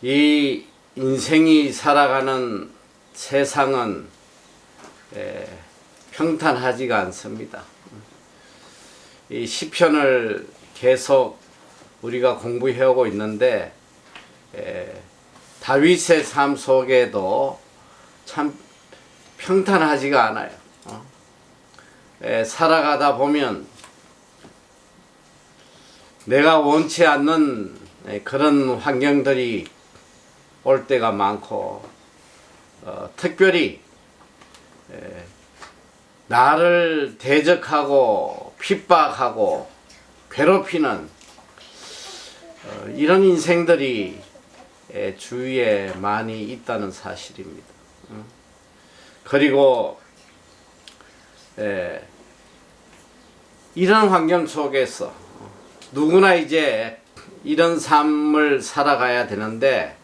이 인생이 살아가는 세상은 평탄하지가 않습니다. 이 시편을 계속 우리가 공부해오고 있는데 다윗의 삶 속에도 참 평탄하지가 않아요. 살아가다 보면 내가 원치 않는 그런 환경들이 올 때가 많고, 특별히 나를 대적하고 핍박하고 괴롭히는 이런 인생들이 주위에 많이 있다는 사실입니다. 그리고 이런 환경 속에서 누구나 이제 이런 삶을 살아가야 되는데,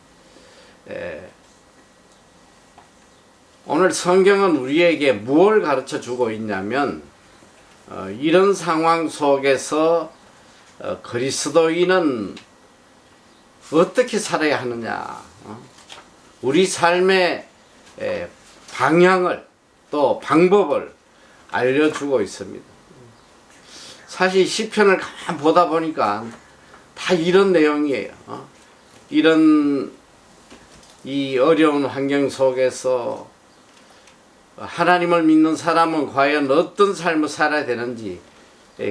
오늘 성경은 우리에게 무엇을 가르쳐 주고 있냐면, 이런 상황 속에서 그리스도인은 어떻게 살아야 하느냐, 우리 삶의 방향을 또 방법을 알려주고 있습니다. 사실 시편을 가만 보다 보니까 다 이런 내용이에요. 이런 이 어려운 환경 속에서 하나님을 믿는 사람은 과연 어떤 삶을 살아야 되는지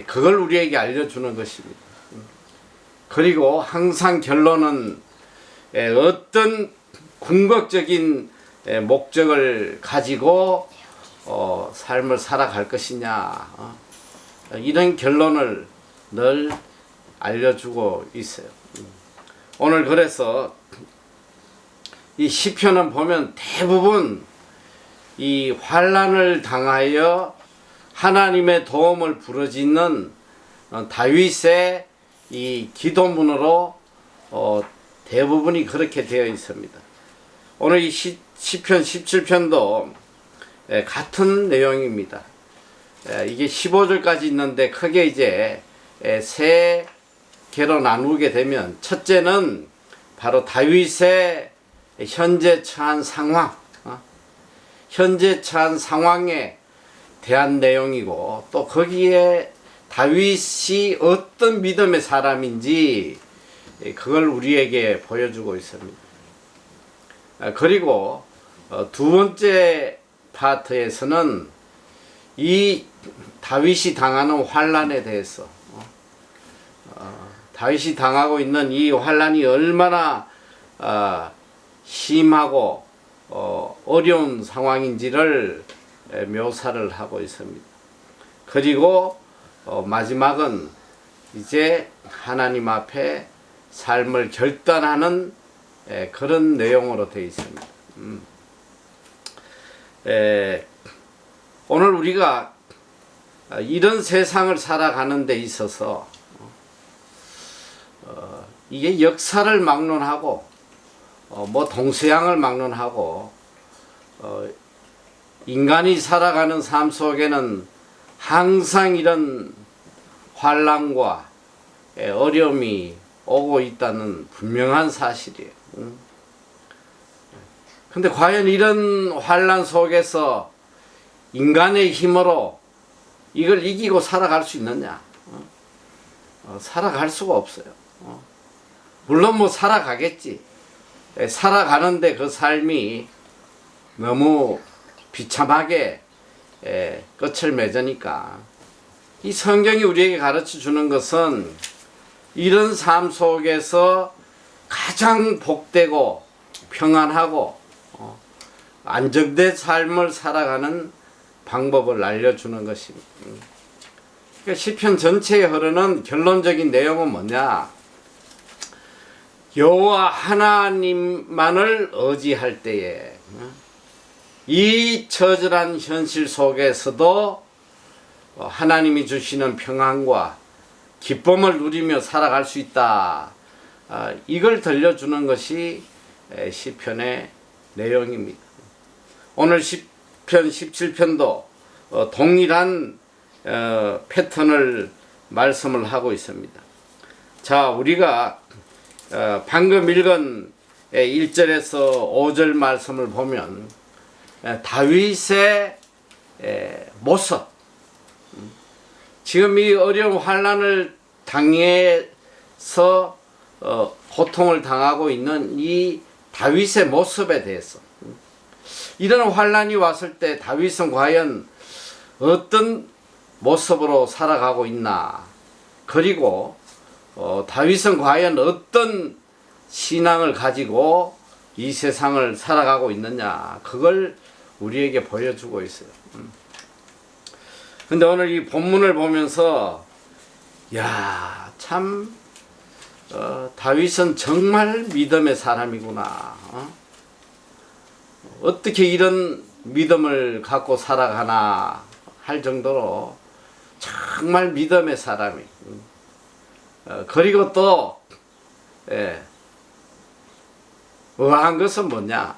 그걸 우리에게 알려주는 것입니다. 그리고 항상 결론은 어떤 궁극적인 목적을 가지고 삶을 살아갈 것이냐, 이런 결론을 늘 알려주고 있어요. 오늘 그래서 이 시편은 보면 대부분 이 환난을 당하여 하나님의 도움을 부르짖는 다윗의 이 기도문으로 대부분이 그렇게 되어 있습니다. 오늘 이 시편 17편도 같은 내용입니다. 이게 15절까지 있는데 크게 이제 세 개로 나누게 되면, 첫째는 바로 다윗의 현재 처한 상황, 현재 처한 상황에 대한 내용이고, 또 거기에 다윗이 어떤 믿음의 사람인지 그걸 우리에게 보여주고 있습니다. 그리고 두 번째 파트에서는 이 다윗이 당하는 환난에 대해서, 다윗이 당하고 있는 이 환난이 얼마나 심하고 어려운 상황인지를 묘사를 하고 있습니다. 그리고 마지막은 이제 하나님 앞에 삶을 결단하는 그런 내용으로 되어 있습니다. 오늘 우리가 이런 세상을 살아가는 데 있어서 이게 역사를 막론하고 뭐 동서양을 막론하고 인간이 살아가는 삶 속에는 항상 이런 환난과 어려움이 오고 있다는 분명한 사실이에요. 근데 과연 이런 환난 속에서 인간의 힘으로 이걸 이기고 살아갈 수 있느냐? 살아갈 수가 없어요. 물론 뭐 살아가겠지. 살아가는데 그 삶이 너무 비참하게 끝을 맺으니까, 이 성경이 우리에게 가르쳐 주는 것은 이런 삶 속에서 가장 복되고 평안하고 안정된 삶을 살아가는 방법을 알려주는 것입니다. 그러니까 시편 전체에 흐르는 결론적인 내용은 뭐냐? 여호와 하나님만을 의지할 때에 이 처절한 현실 속에서도 하나님이 주시는 평안과 기쁨을 누리며 살아갈 수 있다. 이걸 들려주는 것이 시편의 내용입니다. 오늘 시편 17편도 동일한 패턴을 말씀을 하고 있습니다. 자, 우리가 방금 읽은 1절에서 5절 말씀을 보면 다윗의 모습, 지금 이 어려운 환난을 당해서 고통을 당하고 있는 이 다윗의 모습에 대해서, 이런 환난이 왔을 때 다윗은 과연 어떤 모습으로 살아가고 있나, 그리고 다윗은 과연 어떤 신앙을 가지고 이 세상을 살아가고 있느냐, 그걸 우리에게 보여주고 있어요. 근데 오늘 이 본문을 보면서 야, 참 다윗은 정말 믿음의 사람이구나. 어떻게 이런 믿음을 갖고 살아가나 할 정도로 정말 믿음의 사람이. 그리고 또 의아한 것은 뭐냐?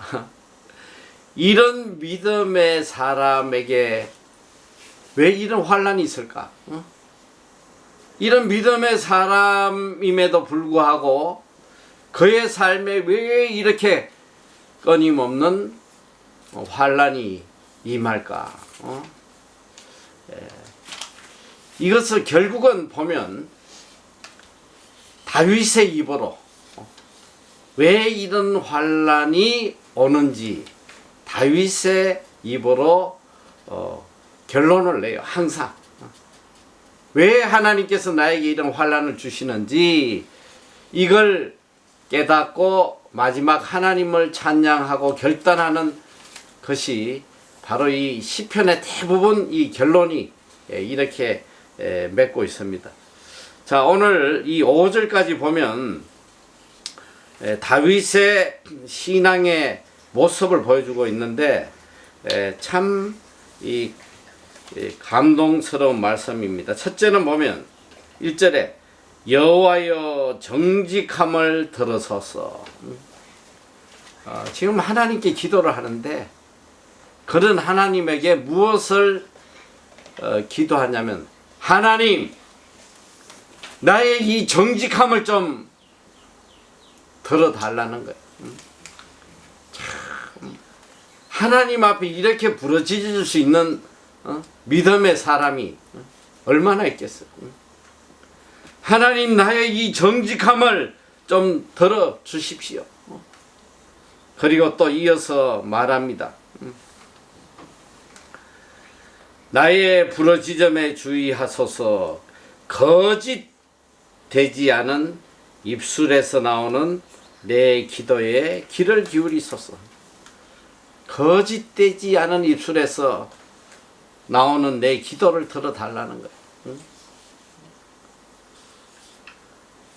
이런 믿음의 사람에게 왜 이런 환난이 있을까? 이런 믿음의 사람임에도 불구하고 그의 삶에 왜 이렇게 끊임없는 환난이 임할까? 이것을 결국은 보면 다윗의 입으로 왜 이런 환난이 오는지 다윗의 입으로 결론을 내요. 항상 왜 하나님께서 나에게 이런 환난을 주시는지 이걸 깨닫고 마지막 하나님을 찬양하고 결단하는 것이 바로 이 시편의 대부분 이 결론이 이렇게 맺고 있습니다. 자, 오늘 이 5절까지 보면 다윗의 신앙의 모습을 보여주고 있는데 참 이 감동스러운 말씀입니다. 첫째는 보면 1절에 여호와여 정직함을 들으소서. 지금 하나님께 기도를 하는데 그런 하나님에게 무엇을 기도하냐면 하나님, 나의 이 정직함을 좀 들어달라는 거예요. 참, 하나님 앞에 이렇게 부르짖을 수 있는 믿음의 사람이 얼마나 있겠어요. 하나님, 나의 이 정직함을 좀 들어주십시오. 그리고 또 이어서 말합니다. 나의 부르짖음에 주의하소서. 거짓 되지 않은 입술에서 나오는 내 기도에 귀를 기울이소서. 거짓되지 않은 입술에서 나오는 내 기도를 들어달라는 거예요.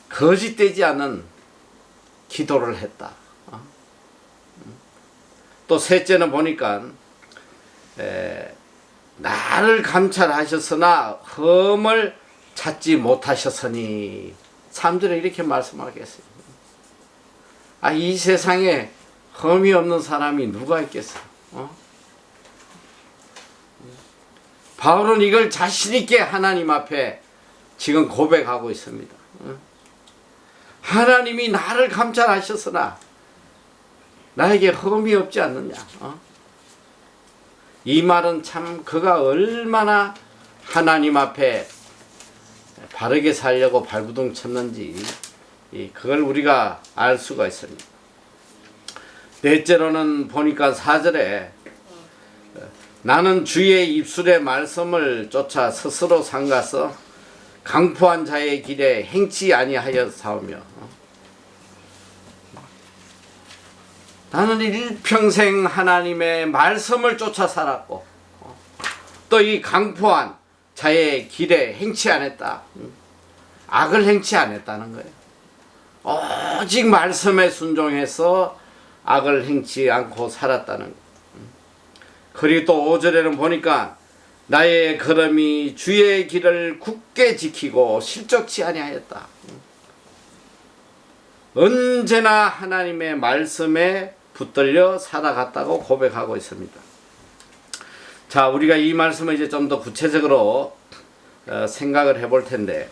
거짓되지 않은 기도를 했다. 또 셋째는 보니까 나를 감찰하셨으나 흠을 찾지 못하셨으니 3절에 이렇게 말씀하겠어요. 이 세상에 흠이 없는 사람이 누가 있겠어요? 바울은 이걸 자신 있게 하나님 앞에 지금 고백하고 있습니다. 하나님이 나를 감찰하셨으나 나에게 흠이 없지 않느냐. 이 말은 참 그가 얼마나 하나님 앞에 바르게 살려고 발부둥 쳤는지 그걸 우리가 알 수가 있습니다. 넷째로는 보니까 4절에 나는 주의 입술의 말씀을 쫓아 스스로 삼가서 강포한 자의 길에 행치 아니하였사오며 나는 일평생 하나님의 말씀을 쫓아 살았고 또 이 강포한 자의 길에 행치 안 했다. 악을 행치 안 했다는 거예요. 오직 말씀에 순종해서 악을 행치 않고 살았다는 거예요. 그리고 또 5절에는 보니까 나의 걸음이 주의 길을 굳게 지키고 실족치 아니하였다. 언제나 하나님의 말씀에 붙들려 살아갔다고 고백하고 있습니다. 자, 우리가 이 말씀을 이제 좀 더 구체적으로 생각을 해볼 텐데,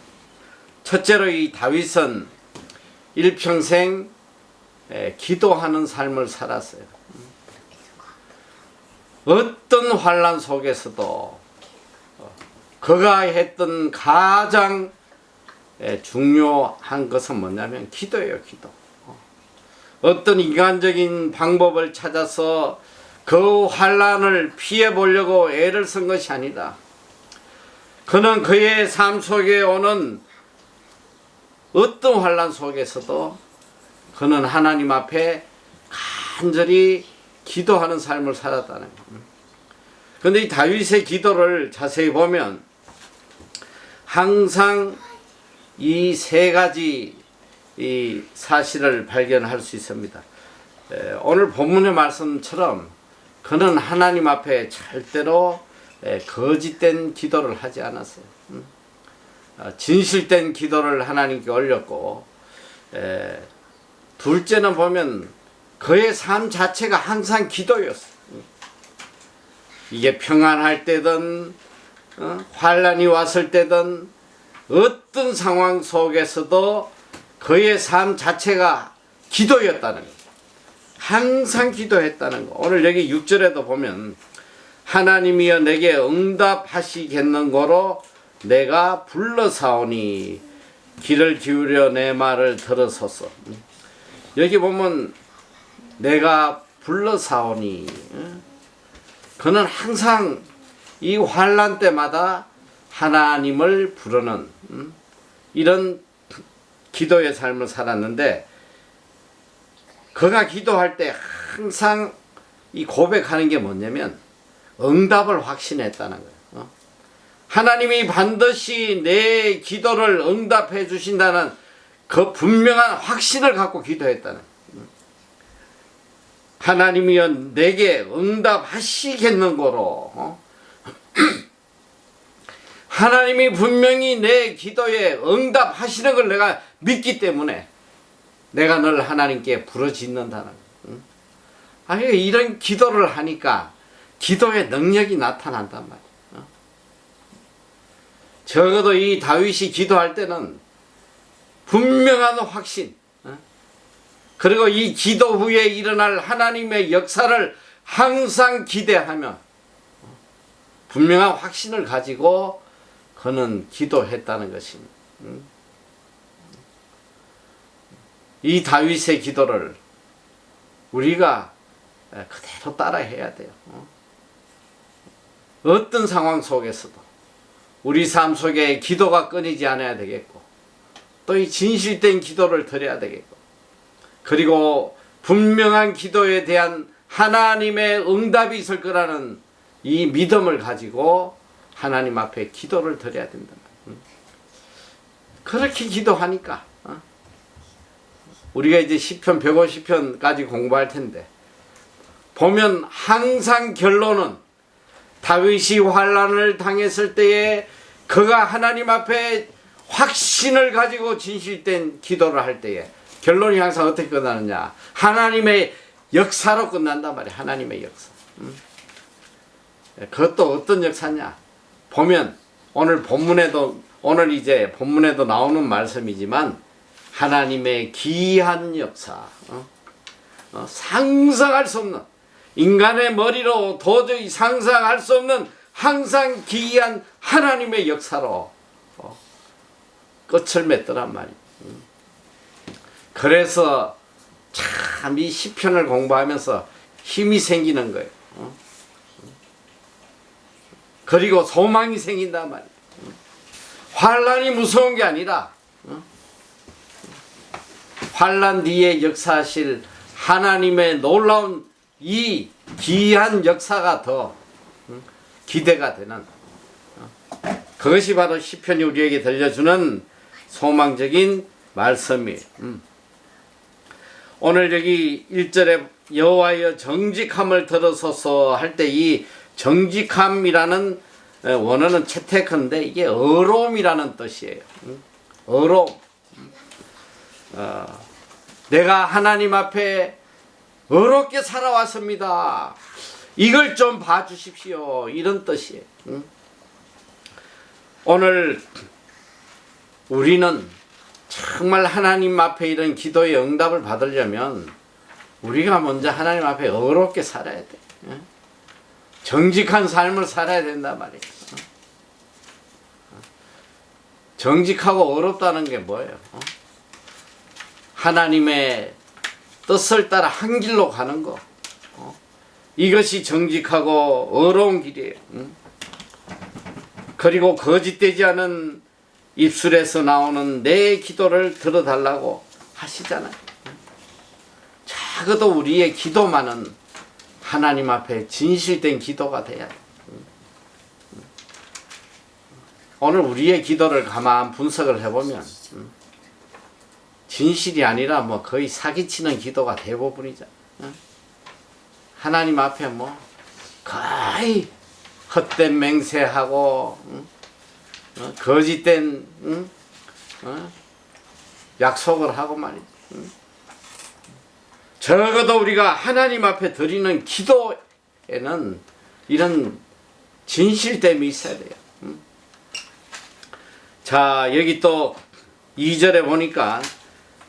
첫째로 이 다윗은 일평생 기도하는 삶을 살았어요. 어떤 환난 속에서도 그가 했던 가장 중요한 것은 뭐냐면 기도예요. 기도. 어떤 인간적인 방법을 찾아서 그 환난을 피해 보려고 애를 쓴 것이 아니다. 그는 그의 삶 속에 오는 어떤 환난 속에서도 그는 하나님 앞에 간절히 기도하는 삶을 살았다는 겁니다. 그런데 이 다윗의 기도를 자세히 보면 항상 이 세 가지 이 사실을 발견할 수 있습니다. 오늘 본문의 말씀처럼 그는 하나님 앞에 절대로 거짓된 기도를 하지 않았어요. 진실된 기도를 하나님께 올렸고, 둘째는 보면 그의 삶 자체가 항상 기도였어요. 이게 평안할 때든 환난이 왔을 때든 어떤 상황 속에서도 그의 삶 자체가 기도였다는 거예요. 항상 기도했다는 거. 오늘 여기 6절에도 보면 하나님이여 내게 응답하시겠는고로 내가 불러사오니 귀를 기울여 내 말을 들으소서. 여기 보면 내가 불러사오니, 그는 항상 이 환난 때마다 하나님을 부르는 이런 기도의 삶을 살았는데, 그가 기도할 때 항상 이 고백하는 게 뭐냐면 응답을 확신했다는 거예요. 하나님이 반드시 내 기도를 응답해 주신다는 그 분명한 확신을 갖고 기도했다는 거예요. 하나님이여 내게 응답하시겠는고로, 하나님이 분명히 내 기도에 응답하시는 걸 내가 믿기 때문에 내가 늘 하나님께 부르짖는다는 거예요. 아니, 이런 기도를 하니까 기도의 능력이 나타난단 말이에요. 적어도 이 다윗이 기도할 때는 분명한 확신, 그리고 이 기도 후에 일어날 하나님의 역사를 항상 기대하며 분명한 확신을 가지고 그는 기도했다는 것입니다. 이 다윗의 기도를 우리가 그대로 따라해야 돼요. 어떤 상황 속에서도 우리 삶 속에 기도가 끊이지 않아야 되겠고, 또 이 진실된 기도를 드려야 되겠고, 그리고 분명한 기도에 대한 하나님의 응답이 있을 거라는 이 믿음을 가지고 하나님 앞에 기도를 드려야 된다. 그렇게 기도하니까 우리가 이제 시편 150편까지 공부할 텐데, 보면 항상 결론은 다윗이 환난을 당했을 때에 그가 하나님 앞에 확신을 가지고 진실된 기도를 할 때에 결론이 항상 어떻게 끝나느냐, 하나님의 역사로 끝난단 말이에요. 하나님의 역사. 그것도 어떤 역사냐, 보면 오늘 이제 본문에도 나오는 말씀이지만 하나님의 기이한 역사, 상상할 수 없는, 인간의 머리로 도저히 상상할 수 없는 항상 기이한 하나님의 역사로 끝을 맺더란 말이에요. 그래서 참 이 시편을 공부하면서 힘이 생기는 거예요. 그리고 소망이 생긴단 말이에요. 환난이 무서운 게 아니라 환난 뒤에 역사하실 하나님의 놀라운 이 기이한 역사가 더 기대가 되는, 그것이 바로 시편이 우리에게 들려주는 소망적인 말씀이에요. 오늘 여기 1절에 여호와여 정직함을 들으소서 할 때 이 정직함이라는 원어는 채테크인데 이게 어로움이라는 뜻이에요. 어로움. 내가 하나님 앞에 어렵게 살아왔습니다. 이걸 좀 봐주십시오. 이런 뜻이에요. 오늘 우리는 정말 하나님 앞에 이런 기도의 응답을 받으려면 우리가 먼저 하나님 앞에 어렵게 살아야 돼. 정직한 삶을 살아야 된단 말이에요. 정직하고 어렵다는 게 뭐예요? 하나님의 뜻을 따라 한 길로 가는 거. 이것이 정직하고 어려운 길이에요. 그리고 거짓되지 않은 입술에서 나오는 내 기도를 들어달라고 하시잖아요. 적어도 우리의 기도만은 하나님 앞에 진실된 기도가 돼야 돼. 오늘 우리의 기도를 가만 분석을 해보면 진실이 아니라 뭐 거의 사기치는 기도가 대부분이죠. 하나님 앞에 뭐 거의 헛된 맹세하고 거짓된 약속을 하고 말이죠. 적어도 우리가 하나님 앞에 드리는 기도에는 이런 진실됨이 있어야 돼요. 자, 여기 또 2절에 보니까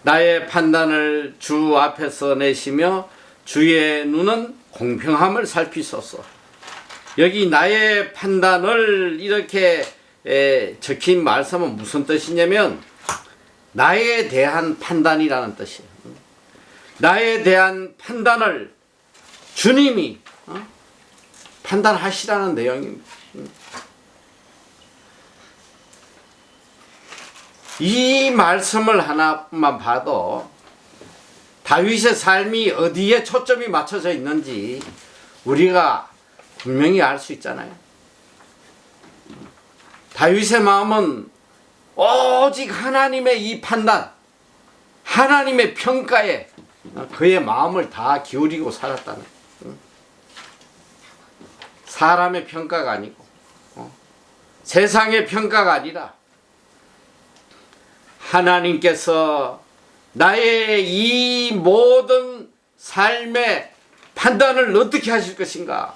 나의 판단을 주 앞에서 내시며 주의 눈은 공평함을 살피소서. 여기 나의 판단을 이렇게 적힌 말씀은 무슨 뜻이냐면 나에 대한 판단이라는 뜻이에요. 나에 대한 판단을 주님이 판단하시라는 내용입니다. 이 말씀을 하나만 봐도 다윗의 삶이 어디에 초점이 맞춰져 있는지 우리가 분명히 알 수 있잖아요. 다윗의 마음은 오직 하나님의 이 판단, 하나님의 평가에 그의 마음을 다 기울이고 살았다는, 사람의 평가가 아니고 세상의 평가가 아니라 하나님께서 나의 이 모든 삶의 판단을 어떻게 하실 것인가.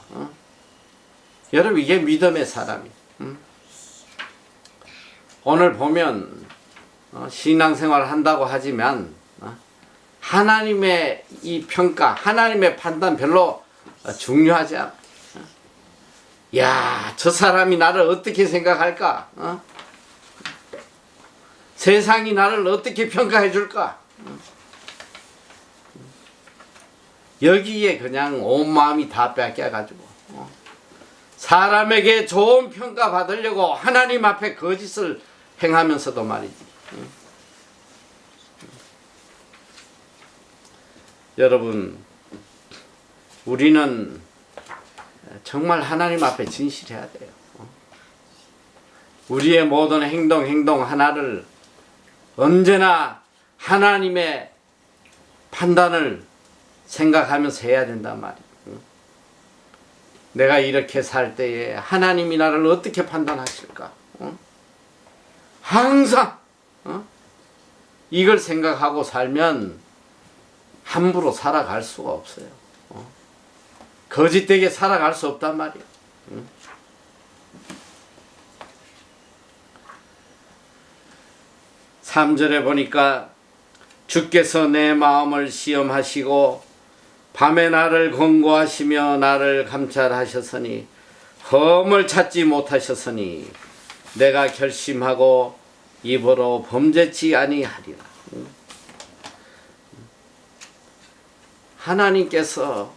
여러분, 이게 믿음의 사람이에요. 오늘 보면 신앙생활을 한다고 하지만 하나님의 이 평가, 하나님의 판단 별로 중요하지 않아. 야, 저 사람이 나를 어떻게 생각할까? 세상이 나를 어떻게 평가해 줄까? 여기에 그냥 온 마음이 다 뺏겨가지고 사람에게 좋은 평가 받으려고 하나님 앞에 거짓을 행하면서도 말이지. 여러분, 우리는 정말 하나님 앞에 진실해야 돼요. 우리의 모든 행동 하나를 언제나 하나님의 판단을 생각하면서 해야 된단 말이에요. 내가 이렇게 살 때에 하나님이 나를 어떻게 판단하실까? 항상 이걸 생각하고 살면 함부로 살아갈 수가 없어요. 거짓되게 살아갈 수 없단 말이에요. 3절에 보니까 주께서 내 마음을 시험하시고 밤에 나를 권고하시며 나를 감찰하셨으니 험을 찾지 못하셨으니 내가 결심하고 입으로 범죄치 아니하리라. 하나님께서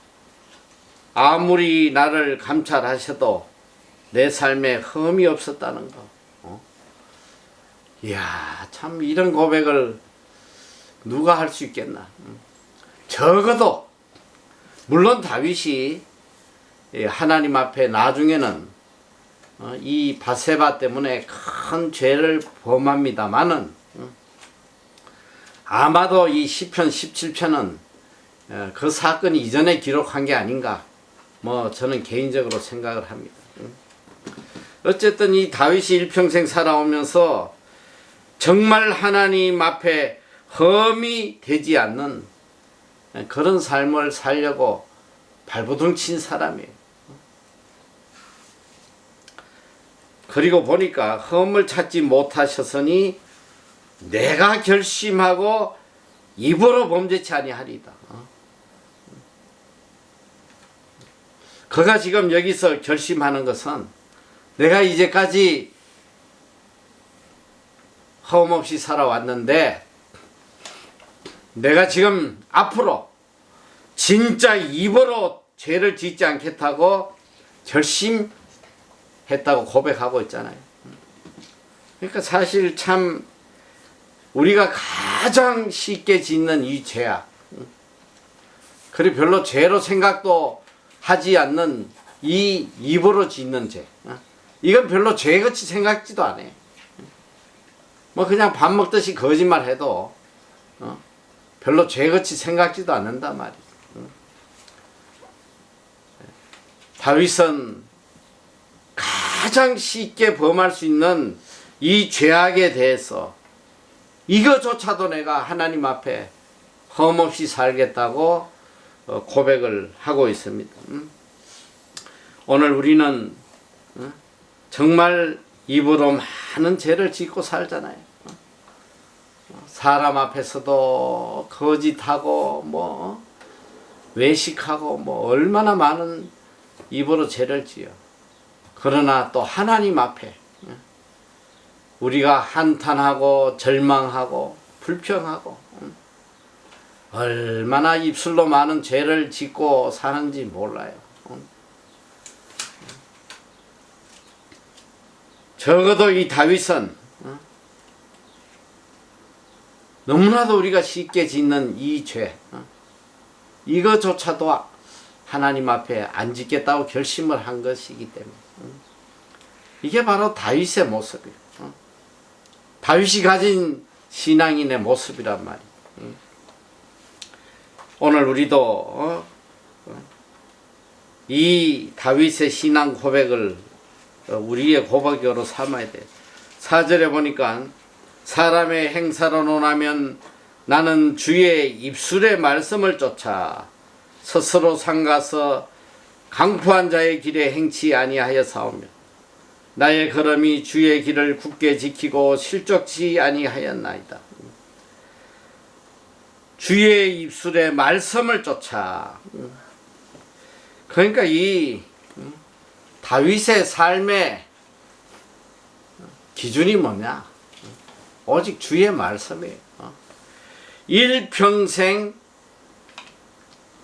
아무리 나를 감찰하셔도 내 삶에 흠이 없었다는 거. 이야, 참 이런 고백을 누가 할 수 있겠나. 적어도 물론 다윗이 하나님 앞에 나중에는 이 바세바 때문에 큰 죄를 범합니다마는 아마도 이 시편 17편은 그 사건 이전에 기록한 게 아닌가, 뭐 저는 개인적으로 생각을 합니다. 어쨌든 이 다윗이 일평생 살아오면서 정말 하나님 앞에 흠이 되지 않는 그런 삶을 살려고 발버둥 친 사람이에요. 그리고 보니까 흠을 찾지 못하셨으니 내가 결심하고 입으로 범죄치 아니하리다. 그가 지금 여기서 결심하는 것은 내가 이제까지 허물없이 살아왔는데 내가 지금 앞으로 진짜 입으로 죄를 짓지 않겠다고 결심했다고 고백하고 있잖아요. 그러니까 사실 참 우리가 가장 쉽게 짓는 이 죄악, 그리고 별로 죄로 생각도 하지 않는 이 입으로 짓는 죄, 이건 별로 죄같이 생각지도 않아요. 뭐 그냥 밥 먹듯이 거짓말 해도 별로 죄같이 생각지도 않는단 말이에요. 다윗은 가장 쉽게 범할 수 있는 이 죄악에 대해서 이거조차도 내가 하나님 앞에 험없이 살겠다고 고백을 하고 있습니다. 오늘 우리는 정말 입으로 많은 죄를 짓고 살잖아요. 사람 앞에서도 거짓하고 뭐 외식하고 뭐 얼마나 많은 입으로 죄를 지어. 그러나 또 하나님 앞에 우리가 한탄하고 절망하고 불평하고 얼마나 입술로 많은 죄를 짓고 사는지 몰라요. 적어도 이 다윗은 너무나도 우리가 쉽게 짓는 이 죄, 이거조차도 하나님 앞에 안 짓겠다고 결심을 한 것이기 때문에 이게 바로 다윗의 모습이에요. 다윗이 가진 신앙인의 모습이란 말이에요. 오늘 우리도 이 다윗의 신앙 고백을 우리의 고백으로 삼아야 돼요. 4절에 보니까 사람의 행사로 논하면 나는 주의 입술의 말씀을 쫓아 스스로 상가서 강포한 자의 길에 행치 아니하여 사오며 나의 걸음이 주의 길을 굳게 지키고 실족치 아니하였나이다. 주의 입술의 말씀을 쫓아. 그러니까 이 다윗의 삶의 기준이 뭐냐? 오직 주의 말씀이에요. 일평생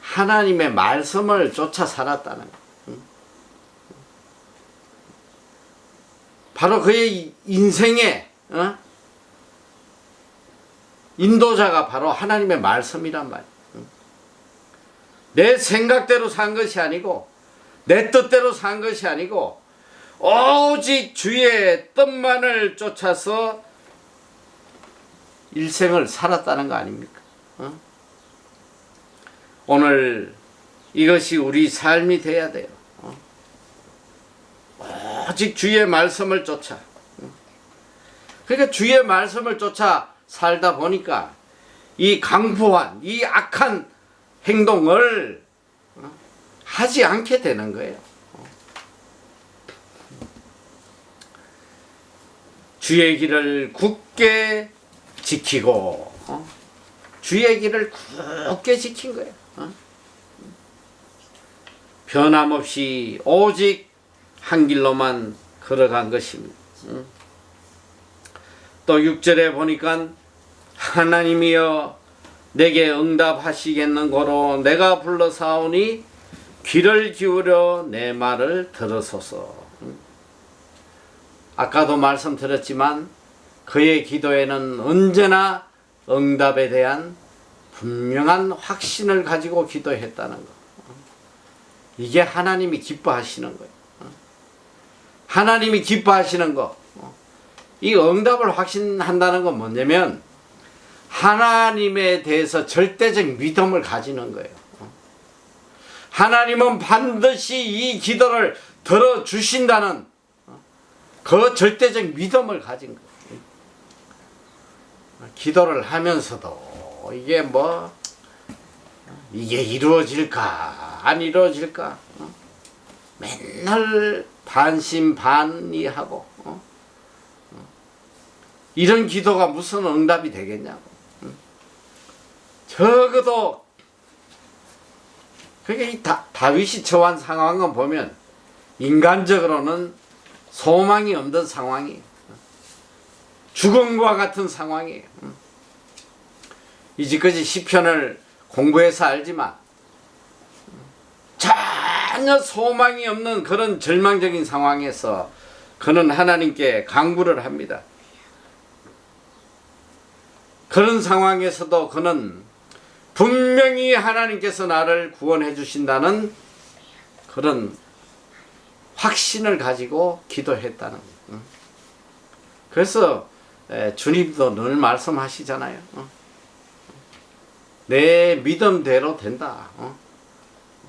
하나님의 말씀을 쫓아 살았다는 거예요. 바로 그의 인생의 인도자가 바로 하나님의 말씀이란 말이에요. 내 생각대로 산 것이 아니고 내 뜻대로 산 것이 아니고 오직 주의 뜻만을 쫓아서 일생을 살았다는 거 아닙니까? 오늘 이것이 우리 삶이 돼야 돼요. 오직 주의 말씀을 쫓아. 그러니까 주의 말씀을 쫓아 살다 보니까 이 강포한 이 악한 행동을 하지 않게 되는 거예요. 주의 길을 굳게 지키고 주의 길을 굳게 지킨 거예요. 변함없이 오직 한 길로만 걸어간 것입니다. 또 6절에 보니까 하나님이여 내게 응답하시겠는고로 내가 불러사오니 귀를 기울여 내 말을 들으소서. 아까도 말씀드렸지만 그의 기도에는 언제나 응답에 대한 분명한 확신을 가지고 기도했다는 것. 이게 하나님이 기뻐하시는 거예요. 하나님이 기뻐하시는 거. 이 응답을 확신한다는 건 뭐냐면 하나님에 대해서 절대적 믿음을 가지는 거예요. 하나님은 반드시 이 기도를 들어주신다는 그 절대적 믿음을 가진 거예요. 기도를 하면서도 이게 이루어질까 안 이루어질까 맨날 반신반의하고 이런 기도가 무슨 응답이 되겠냐고. 적어도 그러니까 이 다윗이 처한 상황을 보면 인간적으로는 소망이 없는 상황이에요. 죽음과 같은 상황이에요. 이제까지 시편을 공부해서 알지만 전혀 소망이 없는 그런 절망적인 상황에서 그는 하나님께 간구를 합니다. 그런 상황에서도 그는 분명히 하나님께서 나를 구원해 주신다는 그런 확신을 가지고 기도했다는 거예요. 그래서 주님도 늘 말씀하시잖아요. 내 믿음대로 된다.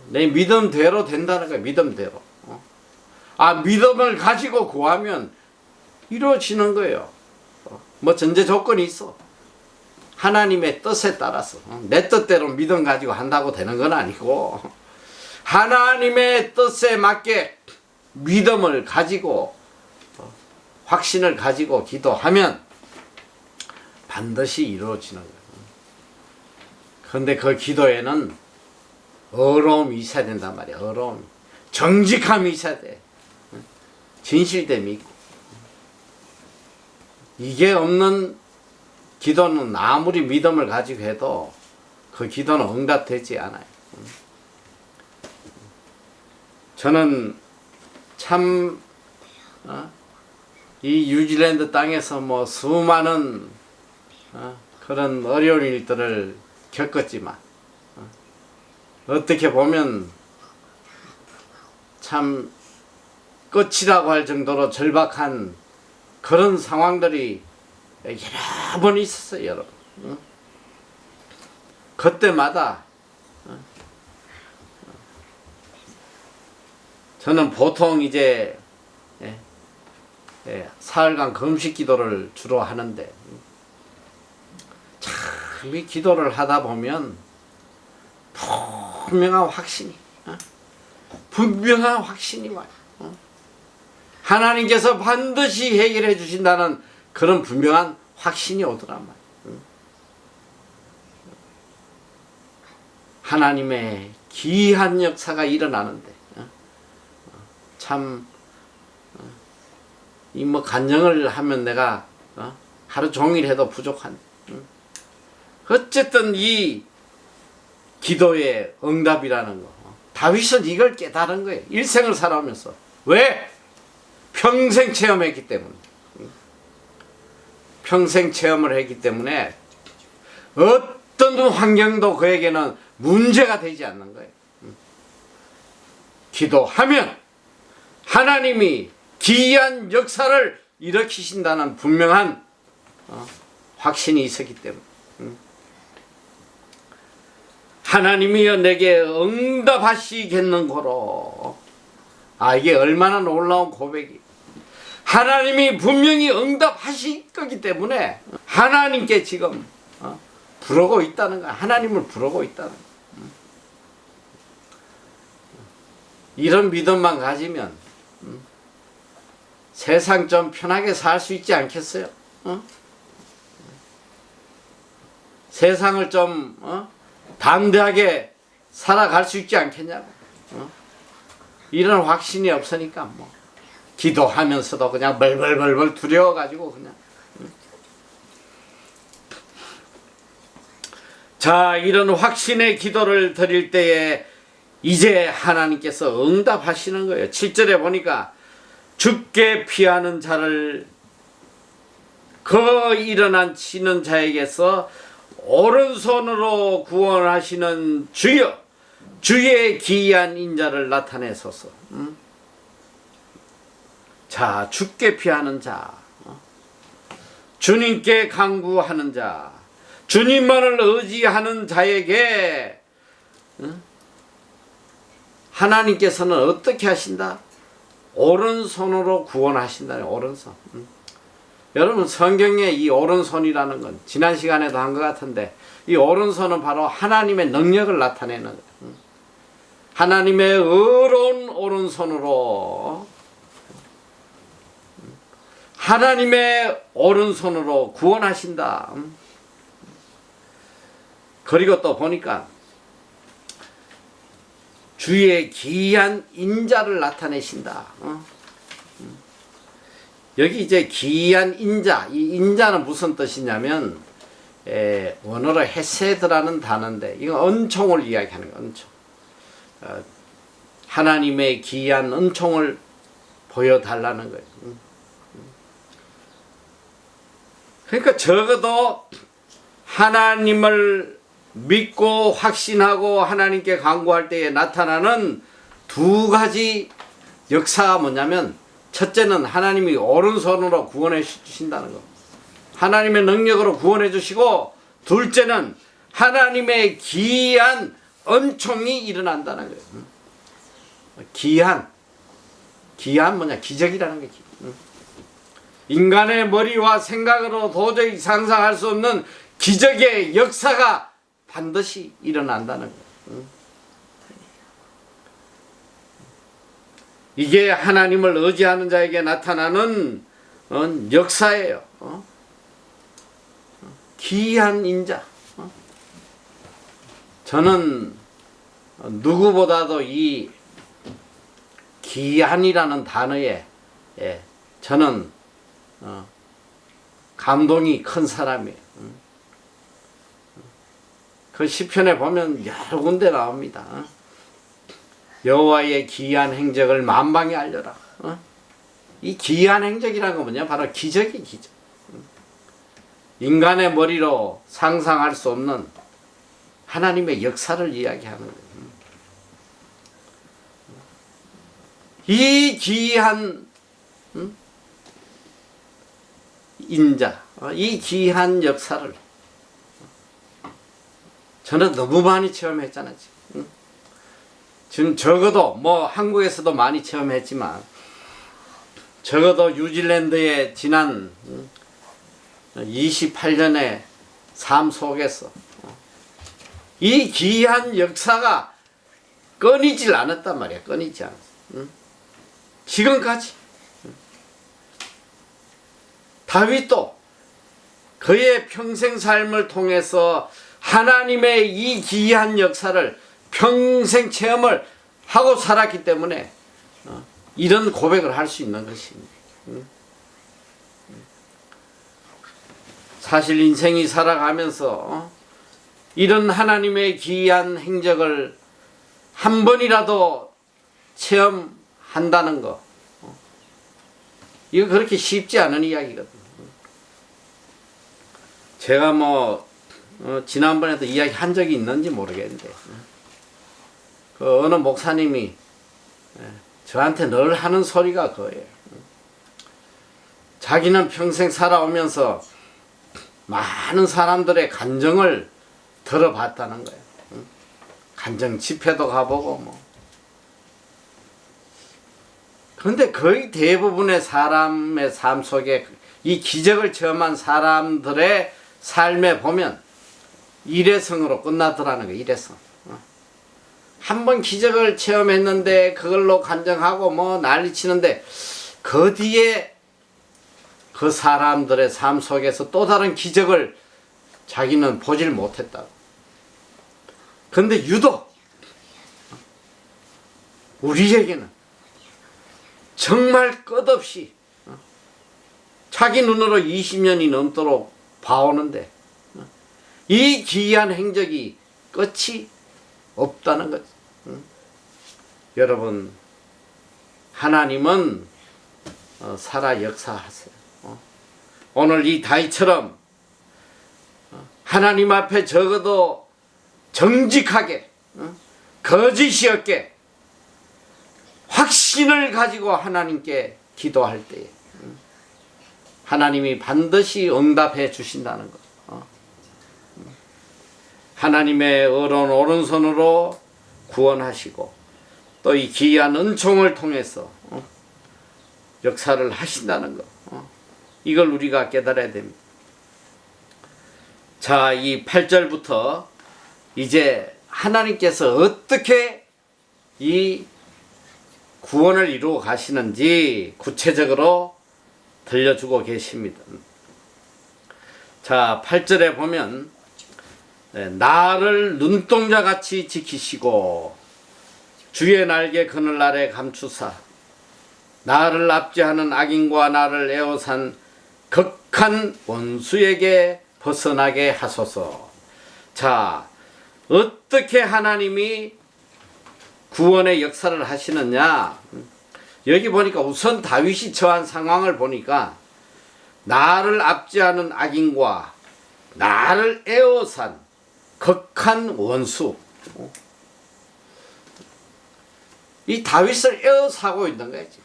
내 믿음대로 된다는 거예요. 믿음대로. 믿음을 가지고 구하면 이루어지는 거예요. 뭐 전제 조건이 있어. 하나님의 뜻에 따라서. 내 뜻대로 믿음 가지고 한다고 되는 건 아니고 하나님의 뜻에 맞게 믿음을 가지고 확신을 가지고 기도하면 반드시 이루어지는 거예요. 그런데 그 기도에는 어려움이 있어야 된단 말이야. 어려움, 정직함이 있어야 돼. 진실됨이 있고. 이게 없는 기도는 아무리 믿음을 가지고 해도 그 기도는 응답되지 않아요. 저는 참 이 뉴질랜드 땅에서 뭐 수많은 그런 어려운 일들을 겪었지만 어떻게 보면 참 끝이라고 할 정도로 절박한 그런 상황들이 여러 번 있었어요, 여러분. 그때마다 저는 보통 이제 사흘간 금식 기도를 주로 하는데 참 이 기도를 하다 보면 분명한 확신이 와요. 하나님께서 반드시 해결해 주신다는 그런 분명한 확신이 오더란 말이에요. 하나님의 기이한 역사가 일어나는데 참 이 뭐 간증을 하면 내가 하루 종일 해도 부족한데 어쨌든 이 기도의 응답이라는 거 다윗은 이걸 깨달은 거예요. 일생을 살아오면서. 왜? 평생 체험했기 때문에. 평생 체험을 했기 때문에 어떤 환경도 그에게는 문제가 되지 않는 거예요. 기도하면 하나님이 기이한 역사를 일으키신다는 분명한 확신이 있었기 때문에. 하나님이여 내게 응답하시겠는고로. 이게 얼마나 놀라운 고백이. 하나님이 분명히 응답하실 거기 때문에 하나님께 지금 부르고 있다는 거야. 하나님을 부르고 있다는 거야. 이런 믿음만 가지면 세상 좀 편하게 살 수 있지 않겠어요? 세상을 좀 담대하게 살아갈 수 있지 않겠냐고. 이런 확신이 없으니까 뭐 기도하면서도 그냥 벌벌벌벌 두려워가지고 그냥. 자, 이런 확신의 기도를 드릴 때에 이제 하나님께서 응답하시는 거예요. 7절에 보니까 죽게 피하는 자를 그 일어난 치는 자에게서 오른손으로 구원하시는 주여, 주의 기이한 인자를 나타내소서. 자, 죽게 피하는 자, 주님께 간구하는 자, 주님만을 의지하는 자에게 하나님께서는 어떻게 하신다? 오른손으로 구원하신다는 오른손. 여러분, 성경에 이 오른손이라는 건 지난 시간에도 한 것 같은데 이 오른손은 바로 하나님의 능력을 나타내는 거예요. 하나님의 의로운 오른손으로, 하나님의 오른손으로 구원하신다. 그리고 또 보니까 주의 기이한 인자를 나타내신다. 여기 이제 기이한 인자, 이 인자는 무슨 뜻이냐면 원어로 헤세드라는 단어인데 이거 은총을 이야기하는 거예요. 은총. 하나님의 기이한 은총을 보여달라는 거예요. 그러니까 적어도 하나님을 믿고 확신하고 하나님께 간구할 때에 나타나는 두 가지 역사가 뭐냐면, 첫째는 하나님이 오른손으로 구원해 주신다는 거, 하나님의 능력으로 구원해 주시고, 둘째는 하나님의 기이한 은총이 일어난다는 거예요. 기이한 뭐냐? 기적이라는 거지. 인간의 머리와 생각으로 도저히 상상할 수 없는 기적의 역사가 반드시 일어난다는 거예요. 이게 하나님을 의지하는 자에게 나타나는 역사예요. 기이한 인자. 저는 누구보다도 이 기이한이라는 단어에 저는 감동이 큰 사람이에요. 그 시편에 보면 여러 군데 나옵니다. 여호와의 기이한 행적을 만방에 알려라. 이 기이한 행적이라는 건 뭐냐? 바로 기적이 기적. 인간의 머리로 상상할 수 없는 하나님의 역사를 이야기하는 거예요. 이 기이한 인자, 이 기이한 역사를 저는 너무 많이 체험했잖아요. 지금 적어도 뭐 한국에서도 많이 체험했지만 적어도 뉴질랜드의 지난 28년의 삶 속에서 이 기이한 역사가 끊이질 않았단 말이야. 끊이지 않았어. 지금까지. 다윗도 그의 평생 삶을 통해서 하나님의 이 기이한 역사를 평생 체험을 하고 살았기 때문에 이런 고백을 할 수 있는 것입니다. 사실 인생이 살아가면서 이런 하나님의 기이한 행적을 한 번이라도 체험한다는 거, 이거 그렇게 쉽지 않은 이야기거든요. 제가 지난번에도 이야기 한 적이 있는지 모르겠는데, 그 어느 목사님이 저한테 늘 하는 소리가 그거예요. 자기는 평생 살아오면서 많은 사람들의 간증을 들어봤다는 거예요. 간증 집회도 가보고 그런데 거의 대부분의 사람의 삶 속에 이 기적을 체험한 사람들의 삶에 보면 일회성으로 끝나더라는 거예요. 일회성. 한번 기적을 체험했는데 그걸로 간증하고 난리치는데 그 뒤에 그 사람들의 삶 속에서 또 다른 기적을 자기는 보질 못했다고. 그런데 유독 우리에게는 정말 끝없이 자기 눈으로 20년이 넘도록 봐오는데 이 기이한 행적이 끝이 없다는 거죠. 여러분, 하나님은 살아 역사하세요. 오늘 이 다윗처럼 하나님 앞에 적어도 정직하게, 거짓이 없게 확신을 가지고 하나님께 기도할 때에 하나님이 반드시 응답해 주신다는 것. 하나님의 의로운 오른손으로 구원하시고 또 이 기이한 은총을 통해서 역사를 하신다는 것. 이걸 우리가 깨달아야 됩니다. 자, 이 8절부터 이제 하나님께서 어떻게 이 구원을 이루어 가시는지 구체적으로 들려주고 계십니다. 자, 8절에 보면 나를 눈동자같이 지키시고 주의 날개 그늘날에 감추사 나를 압제하는 악인과 나를 에워싼 극한 원수에게 벗어나게 하소서. 자, 어떻게 하나님이 구원의 역사를 하시느냐? 여기 보니까 우선 다윗이 처한 상황을 보니까 나를 압제하는 악인과 나를 에워싼 극한 원수, 이 다윗을 에워싸고 있는 거지.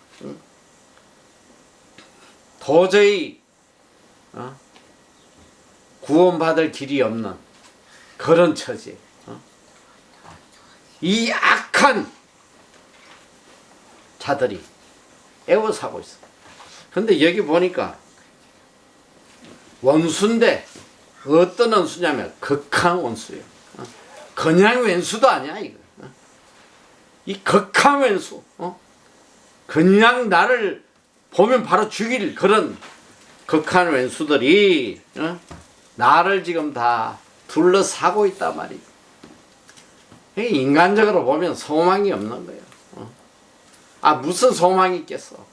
도저히 구원받을 길이 없는 그런 처지. 이 악한 자들이 에워싸고 있어. 근데 여기 보니까 원수인데 어떤 원수냐면 극한 원수예요. 그냥 왼수도 아니야 이거. 이 극한 왼수. 그냥 나를 보면 바로 죽일 그런 극한 왼수들이 나를 지금 다 둘러싸고 있단 말이에요. 인간적으로 보면 소망이 없는 거예요. 무슨 소망이 있겠어.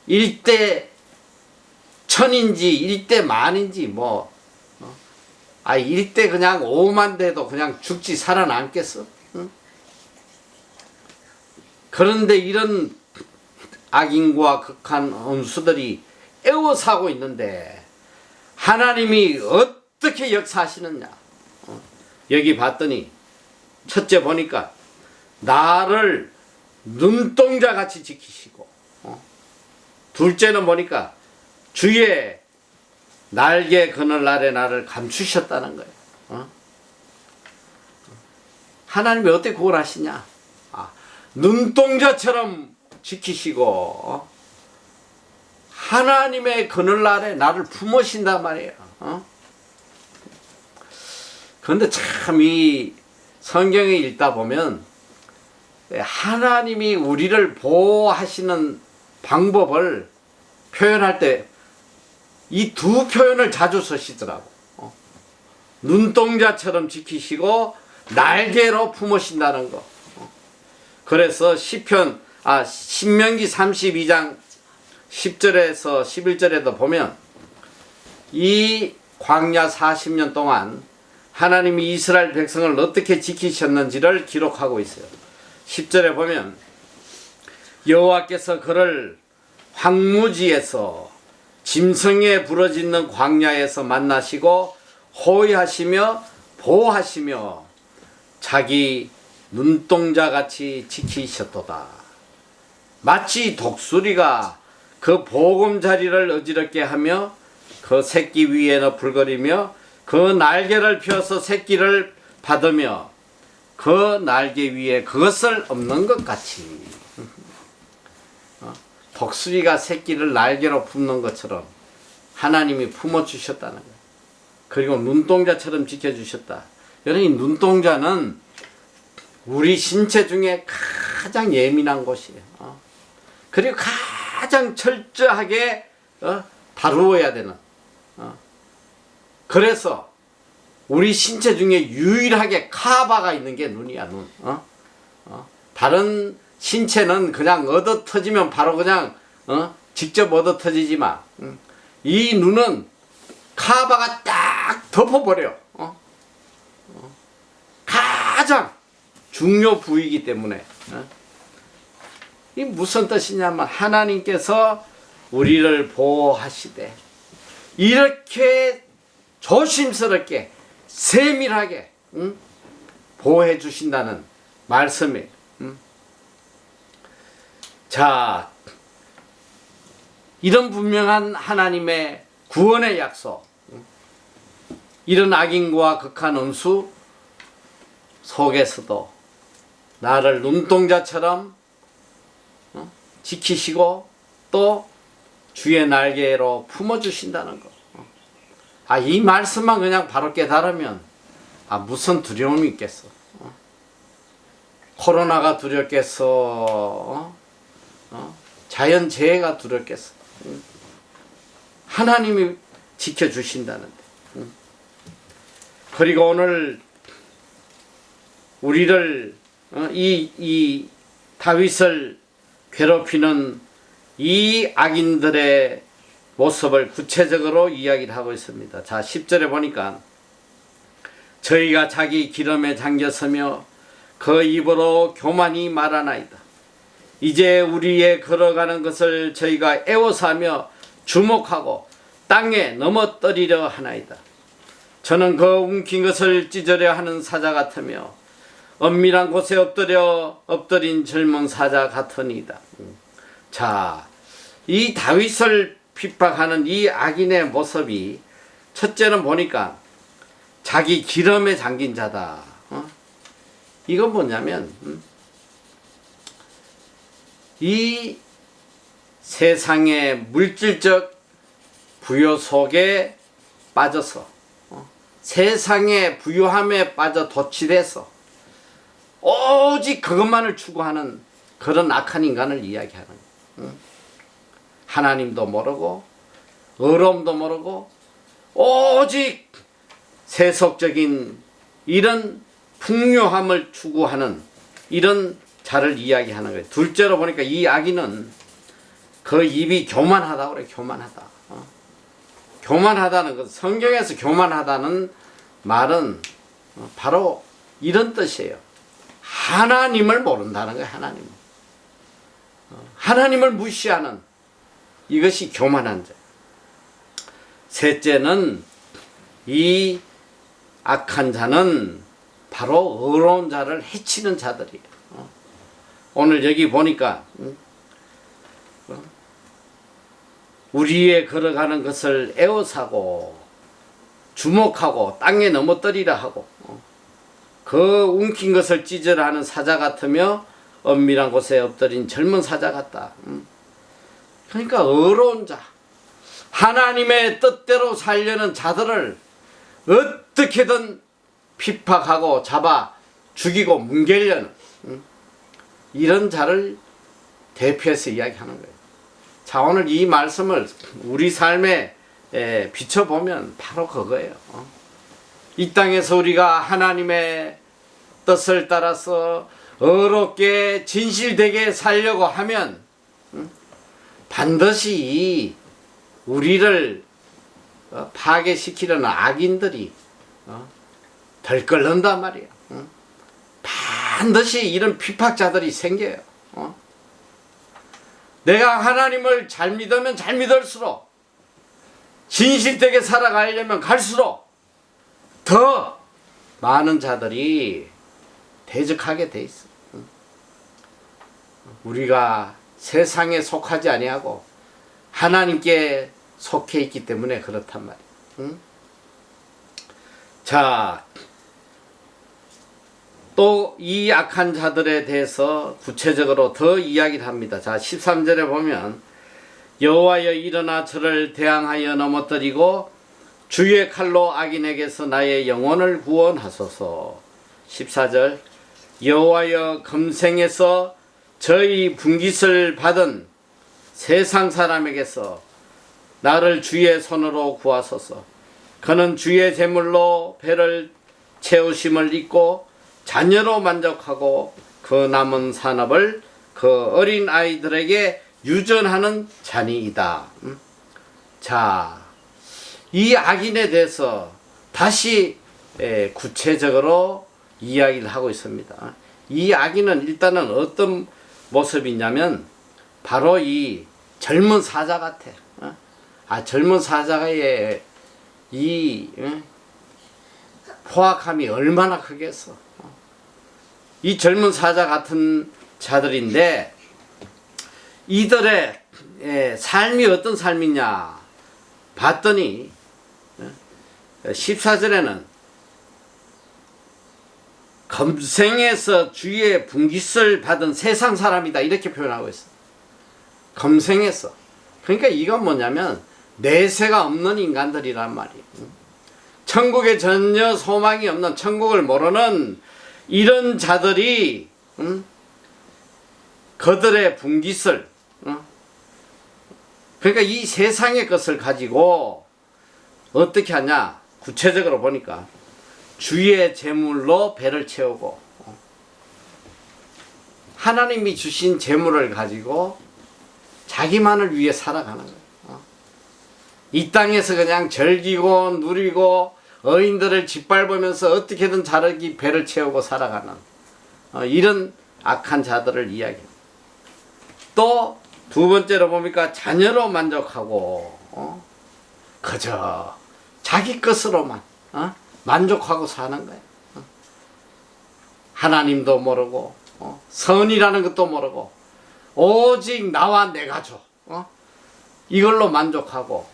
일대 천인지 일대 만인지 뭐 일대 그냥 5만 대도 그냥 죽지 살아남겠어. 그런데 이런 악인과 극한 원수들이 에워싸고 있는데 하나님이 어떻게 역사하시느냐. 여기 봤더니 첫째 보니까 나를 눈동자같이 지키시고, 둘째는 보니까 주의 날개 그늘날에 나를 감추셨다는 거예요. 하나님이 어떻게 구원하시냐. 눈동자처럼 지키시고 하나님의 그늘날에 나를 품으신단 말이에요. 그런데 참 이 성경에 읽다 보면 하나님이 우리를 보호하시는 방법을 표현할 때 이 두 표현을 자주 쓰시더라고. 눈동자처럼 지키시고 날개로 품으신다는 거. 그래서 신명기 32장 10절에서 11절에도 보면 이 광야 40년 동안 하나님이 이스라엘 백성을 어떻게 지키셨는지를 기록하고 있어요. 10절에 보면 여호와께서 그를 황무지에서 짐승에 부러지는 광야에서 만나시고 호위하시며 보호하시며 자기 눈동자같이 지키셨도다. 마치 독수리가 그 보금자리를 어지럽게 하며 그 새끼 위에 너풀거리며 그 날개를 펴서 새끼를 받으며 그 날개 위에 그것을 엎는 것 같이 독수리가 새끼를 날개로 품는 것처럼 하나님이 품어주셨다는 거예요. 그리고 눈동자처럼 지켜주셨다. 여러분, 이 눈동자는 우리 신체 중에 가장 예민한 곳이에요. 그리고 가장 철저하게 다루어야 되는. 그래서 우리 신체 중에 유일하게 카바가 있는 게 눈이야, 눈. 다른 신체는 그냥 얻어 터지면 바로 그냥 직접 얻어 터지지만 이 눈은 카바가 딱 덮어버려. 가장 중요 부위이기 때문에. 이 무슨 뜻이냐면 하나님께서 우리를 보호하시되 이렇게 조심스럽게 세밀하게 보호해 주신다는 말씀이에요. 자, 이런 분명한 하나님의 구원의 약속, 이런 악인과 극한 원수 속에서도 나를 눈동자처럼 지키시고 또 주의 날개로 품어주신다는 거. 이 말씀만 그냥 바로 깨달으면 무슨 두려움이 있겠어. 코로나가 두렵겠어. 자연재해가 두렵겠어. 하나님이 지켜주신다는데. 그리고 오늘 우리를 이 다윗을 괴롭히는 이 악인들의 모습을 구체적으로 이야기를 하고 있습니다. 자, 10절에 보니까 저희가 자기 기름에 잠겼으며 그 입으로 교만히 말하나이다. 이제 우리의 걸어가는 것을 저희가 애워사며 주목하고 땅에 넘어뜨리려 하나이다. 저는 그 움킨 것을 찢으려 하는 사자 같으며 엄밀한 곳에 엎드린 젊은 사자 같으니이다. 자, 이 다윗을 핍박하는 이 악인의 모습이 첫째는 보니까 자기 기름에 잠긴 자다. 이건 뭐냐면 이 세상의 물질적 부요 속에 빠져서 세상의 부유함에 빠져 도취돼서 오직 그것만을 추구하는 그런 악한 인간을 이야기하는 거예요. 하나님도 모르고 의로움도 모르고 오직 세속적인 이런 풍요함을 추구하는 이런 자를 이야기하는 거예요. 둘째로 보니까 이 악인은 그 입이 교만하다고 그래. 교만하다. 교만하다는 것, 성경에서 교만하다는 말은 바로 이런 뜻이에요. 하나님을 모른다는 거예요. 하나님을 무시하는 이것이 교만한 자. 셋째는 이 악한 자는 바로 의로운 자를 해치는 자들이에요. 오늘 여기 보니까 우리의 걸어가는 것을 애워사고 주목하고 땅에 넘어뜨리라 하고 그 움킨 것을 찢으라 하는 사자 같으며 엄밀한 곳에 엎드린 젊은 사자 같다. 그러니까 의로운 자, 하나님의 뜻대로 살려는 자들을 어떻게든 핍박하고 잡아 죽이고 뭉개려는 이런 자를 대표해서 이야기하는 거예요. 자, 오늘 이 말씀을 우리 삶에 비춰보면 바로 그거예요. 이 땅에서 우리가 하나님의 뜻을 따라서 의롭게 진실되게 살려고 하면 반드시 우리를 파괴시키려는 악인들이 덜끓는단 말이야. 반드시 이런 핍박자들이 생겨요. 내가 하나님을 잘 믿으면 잘 믿을수록 진실되게 살아가려면 갈수록 더 많은 자들이 대적하게 돼 있어. 우리가 세상에 속하지 아니하고 하나님께 속해 있기 때문에 그렇단 말이야. 자, 또 이 악한 자들에 대해서 구체적으로 더 이야기를 합니다. 자, 13절에 보면 여호와여 일어나 저를 대항하여 넘어뜨리고 주의 칼로 악인에게서 나의 영혼을 구원하소서. 14절 여호와여 금생에서 저희 분깃을 받은 세상 사람에게서 나를 주의 손으로 구하소서. 그는 주의 제물로 배를 채우심을 잊고 자녀로 만족하고 그 남은 산업을 그 어린 아이들에게 유전하는 자니이다. 자, 이 악인에 대해서 다시 구체적으로 이야기를 하고 있습니다. 이 악인은 일단은 어떤 모습이냐면 바로 이 젊은 사자 같아. 젊은 사자의 이 포악함이 얼마나 크겠어. 이 젊은 사자 같은 자들인데 이들의 삶이 어떤 삶이냐 봤더니 14절에는 검생에서 주의 분깃을 받은 세상 사람이다 이렇게 표현하고 있어. 검생에서. 그러니까 이건 뭐냐면 내세가 없는 인간들이란 말이에요. 천국에 전혀 소망이 없는, 천국을 모르는 이런 자들이 그들의 분깃을 그러니까 이 세상의 것을 가지고 어떻게 하냐 구체적으로 보니까 주의 제물로 배를 채우고 하나님이 주신 재물을 가지고 자기만을 위해 살아가는 거예요. 이 땅에서 그냥 즐기고 누리고 어인들을 짓밟으면서 어떻게든 자기 배를 채우고 살아가는 이런 악한 자들을 이야기합니다. 또 두 번째로 보니까 자녀로 만족하고 그저 자기 것으로만 만족하고 사는 거예요. 하나님도 모르고 선이라는 것도 모르고 오직 나와 내 가족 이걸로 만족하고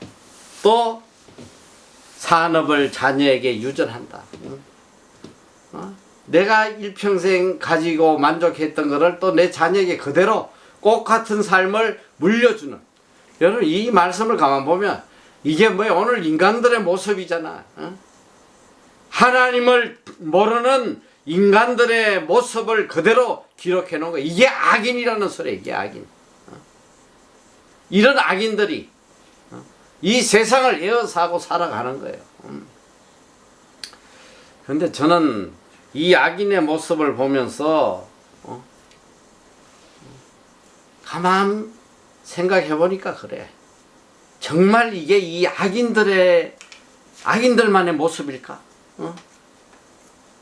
또 산업을 자녀에게 유전한다. 내가 일평생 가지고 만족했던 것을 또 내 자녀에게 그대로 똑같은 삶을 물려주는. 여러분 이 말씀을 가만 보면 이게 뭐야? 오늘 인간들의 모습이잖아. 하나님을 모르는 인간들의 모습을 그대로 기록해 놓은 거야. 이게 악인이라는 소리야. 이게 악인. 이런 악인들이 이 세상을 에워싸고 살아가는 거예요. 그런데 저는 이 악인의 모습을 보면서 가만 생각해 보니까 그래. 정말 이게 이 악인들만의 모습일까?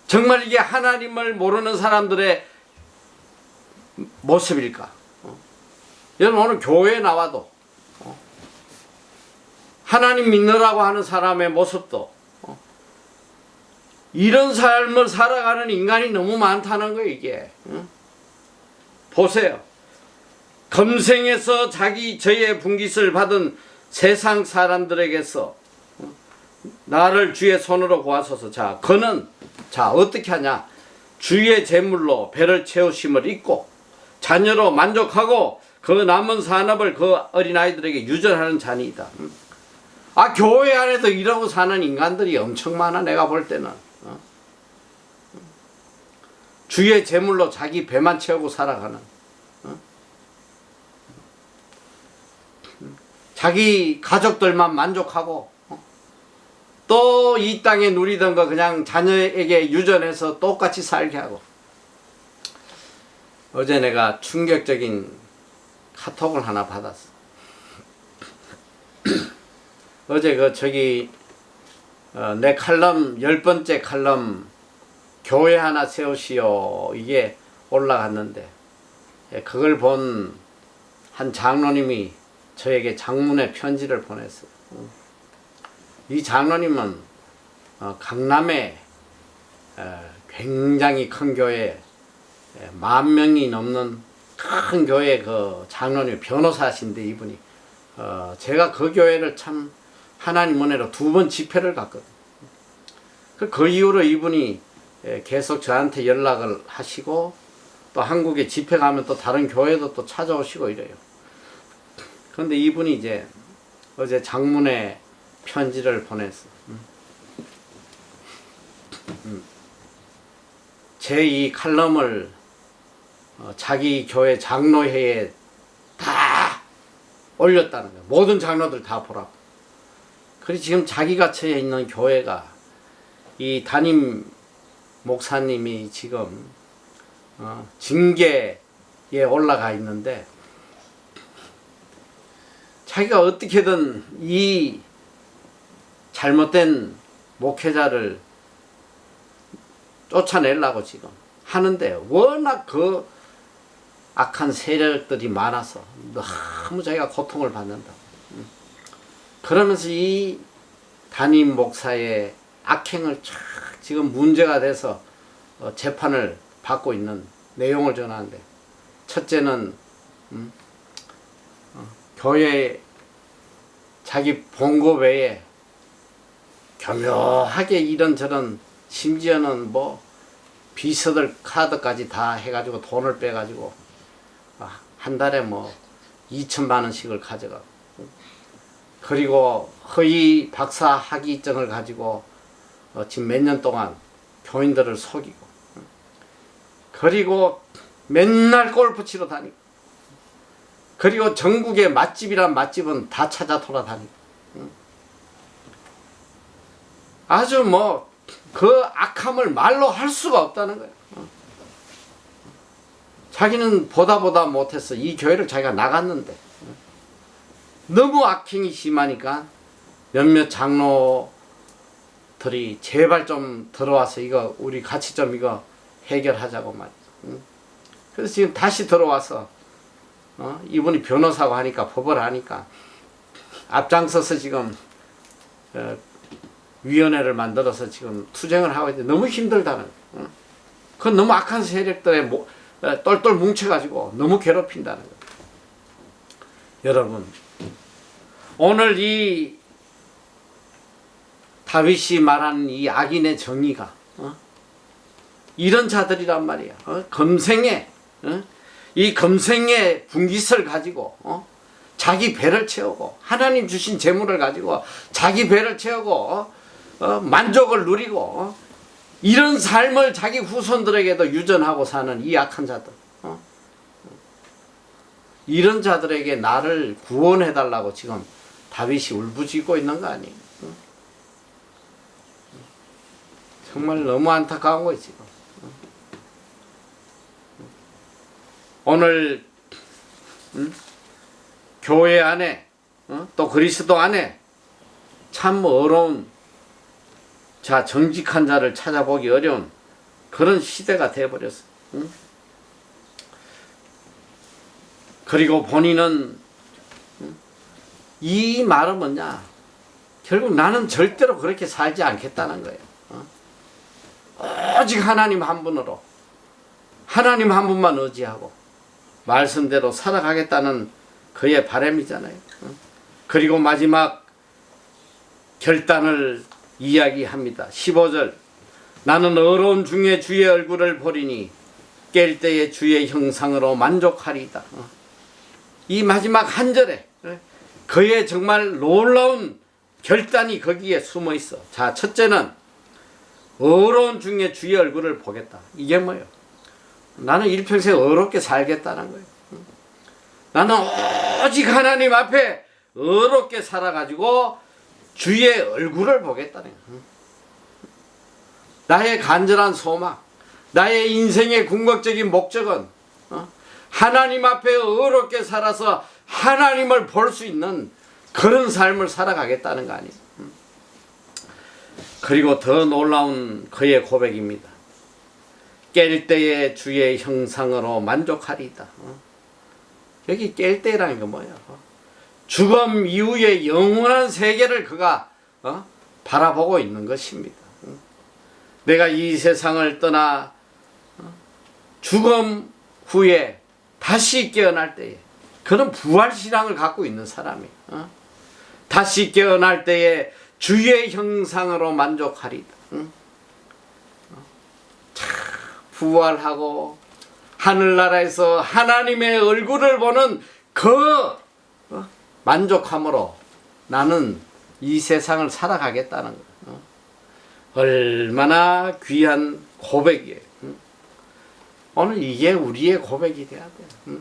정말 이게 하나님을 모르는 사람들의 모습일까? 여러분 오늘 교회에 나와도 하나님 믿느라고 하는 사람의 모습도 이런 삶을 살아가는 인간이 너무 많다는 거예요. 이게 보세요. 검생에서 자기 저의 분깃을 받은 세상 사람들에게서 나를 주의 손으로 구하소서. 자, 그는 어떻게 하냐? 주의 재물로 배를 채우심을 잊고 자녀로 만족하고 그 남은 산업을 그 어린아이들에게 유전하는 자니이다. 교회 안에도 이러고 사는 인간들이 엄청 많아. 내가 볼 때는 주의 재물로 자기 배만 채우고 살아가는, 자기 가족들만 만족하고 또 이 땅에 누리던 거 그냥 자녀에게 유전해서 똑같이 살게 하고. 어제 내가 충격적인 카톡을 하나 받았어. 어제 내 칼럼 10번째 칼럼 교회 하나 세우시오 이게 올라갔는데 그걸 본 한 장로님이 저에게 장문의 편지를 보냈어요. 이 장로님은 강남에 굉장히 큰 교회 10,000명이 넘는 큰 교회 그 장로님 변호사신데 이분이 제가 그 교회를 참 하나님 은혜로 2번 집회를 갔거든요. 그 이후로 이분이 계속 저한테 연락을 하시고 또 한국에 집회 가면 또 다른 교회도 또 찾아오시고 이래요. 그런데 이분이 이제 어제 장문의 편지를 보냈어. 제 이 칼럼을 자기 교회 장로회에 다 올렸다는 거예요. 모든 장로들 다 보라고. 그래서 지금 자기가 처해 있는 교회가 이 담임 목사님이 지금 징계에 올라가 있는데 자기가 어떻게든 이 잘못된 목회자를 쫓아내려고 지금 하는데 워낙 그 악한 세력들이 많아서 너무 자기가 고통을 받는다. 그러면서 이 담임 목사의 악행을 지금 문제가 돼서 재판을 받고 있는 내용을 전하는데, 첫째는 교회 자기 본고 외에 교묘하게 이런저런 심지어는 뭐 비서들 카드까지 다 해가지고 돈을 빼가지고 한 달에 뭐 2천만 원씩을 가져가고, 그리고 허위 박사 학위증을 가지고 지금 몇 년 동안 교인들을 속이고, 그리고 맨날 골프 치러 다니고, 그리고 전국의 맛집이란 맛집은 다 찾아 돌아다니고, 아주 뭐 그 악함을 말로 할 수가 없다는 거예요. 자기는 보다 못했어. 이 교회를 자기가 나갔는데 너무 악행이 심하니까 몇몇 장로들이 제발 좀 들어와서 이거 우리 같이 좀 이거 해결하자고 말이야. 그래서 지금 다시 들어와서 이분이 변호사고 하니까 법을 하니까 앞장서서 지금 위원회를 만들어서 지금 투쟁을 하고 있는데 너무 힘들다는 거예요. 그건 너무 악한 세력들에 똘똘 뭉쳐가지고 너무 괴롭힌다는 거예요. 여러분, 오늘 이 다윗이 말하는 이 악인의 정의가 이런 자들이란 말이야. 검생에 이 검생의 분깃을 가지고 자기 배를 채우고 하나님 주신 재물을 가지고 자기 배를 채우고 만족을 누리고 이런 삶을 자기 후손들에게도 유전하고 사는 이 악한 자들, 이런 자들에게 나를 구원해달라고 지금 다윗이 울부짖고 있는 거 아니에요? 정말 너무 안타까운 거예요 지금. 오늘 교회 안에 또 그리스도 안에 참 어려운 정직한 자를 찾아보기 어려운 그런 시대가 되어버렸어. 그리고 본인은 이 말은 뭐냐, 결국 나는 절대로 그렇게 살지 않겠다는 거예요. 오직 하나님 한 분으로, 하나님 한 분만 의지하고 말씀대로 살아가겠다는 그의 바람이잖아요. 그리고 마지막 결단을 이야기합니다. 15절, 나는 어려운 중에 주의 얼굴을 보리니 깰 때에 주의 형상으로 만족하리이다. 이 마지막 한 절에 그의 정말 놀라운 결단이 거기에 숨어 있어. 자, 첫째는 어려운 중에 주의 얼굴을 보겠다. 이게 뭐예요? 나는 일평생 어렵게 살겠다는 거예요. 나는 오직 하나님 앞에 어렵게 살아가지고 주의 얼굴을 보겠다는 거예요. 나의 간절한 소망, 나의 인생의 궁극적인 목적은 하나님 앞에 어렵게 살아서 하나님을 볼 수 있는 그런 삶을 살아가겠다는 거 아니에요. 그리고 더 놀라운 그의 고백입니다. 깰 때에 주의 형상으로 만족하리이다. 여기 깰 때라는 건 뭐야? 죽음 이후의 영원한 세계를 그가 바라보고 있는 것입니다. 내가 이 세상을 떠나 죽음 후에 다시 깨어날 때에, 그는 부활신앙을 갖고 있는 사람이에요. 다시 깨어날 때에 주의 형상으로 만족하리다. 부활하고 하늘나라에서 하나님의 얼굴을 보는 그 만족함으로 나는 이 세상을 살아가겠다는 거예요. 얼마나 귀한 고백이에요. 오늘 이게 우리의 고백이 돼야 돼요.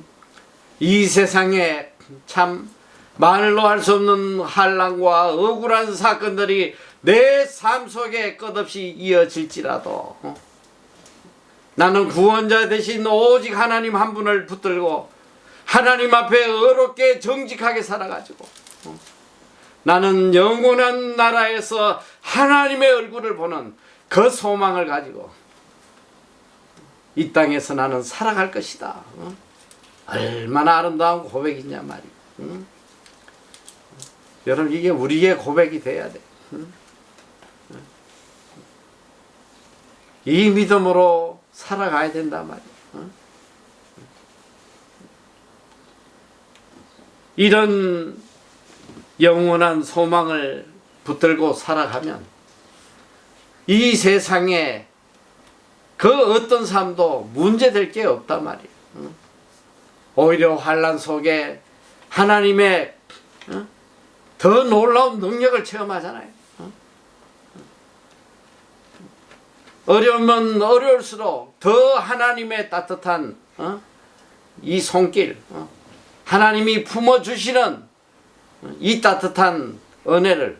이 세상에 참 말로 할 수 없는 환난과 억울한 사건들이 내 삶 속에 끝없이 이어질지라도 나는 구원자 대신 오직 하나님 한 분을 붙들고 하나님 앞에 어렵게 정직하게 살아가지고 나는 영원한 나라에서 하나님의 얼굴을 보는 그 소망을 가지고 이 땅에서 나는 살아갈 것이다. 얼마나 아름다운 고백이냐 말이야. 여러분, 이게 우리의 고백이 돼야 돼. 이 믿음으로 살아가야 된단 말이야. 이런 영원한 소망을 붙들고 살아가면 이 세상에 그 어떤 삶도 문제될 게 없단 말이에요. 오히려 환난 속에 하나님의 더 놀라운 능력을 체험하잖아요. 어려우면 어려울수록 더 하나님의 따뜻한 이 손길, 하나님이 품어주시는 이 따뜻한 은혜를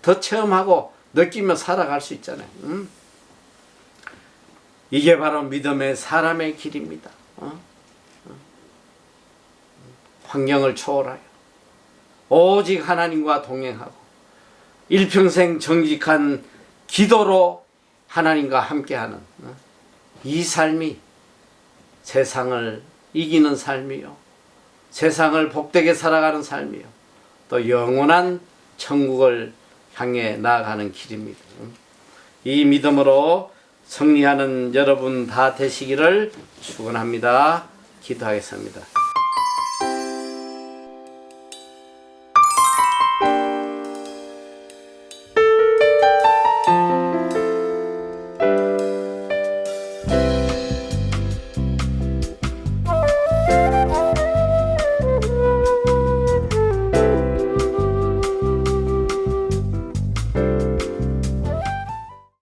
더 체험하고 느끼며 살아갈 수 있잖아요. 이게 바로 믿음의 사람의 길입니다. 환경을 초월하여 오직 하나님과 동행하고 일평생 정직한 기도로 하나님과 함께하는 이 삶이 세상을 이기는 삶이요, 세상을 복되게 살아가는 삶이요, 또 영원한 천국을 향해 나아가는 길입니다. 이 믿음으로 승리하는 여러분 다 되시기를 축원합니다. 기도하겠습니다.